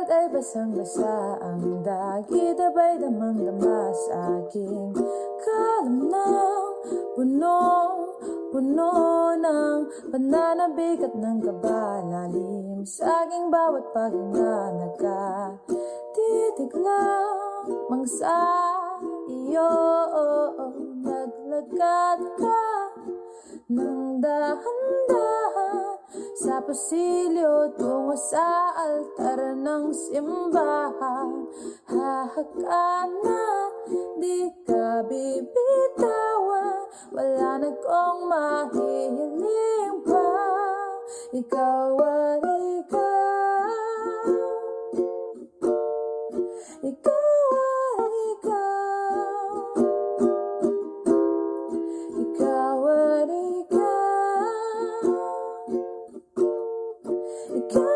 dagat ay basang-basa, ang dagit abay damang-dama sa aking kalam ng puno ng pananabik at ng kaba. Lalim sa aking bawat paghinga, nakatitig lamang sa iyo. Naglakad ka ng dahan-dahan sa pasilyo tungo sa altar ng simbahan. Hahagana, di ka bibitawan, wala na kong mahihiling pa. Ikaw at ikaw, ikaw at ikaw, ikaw at ikaw, ikaw.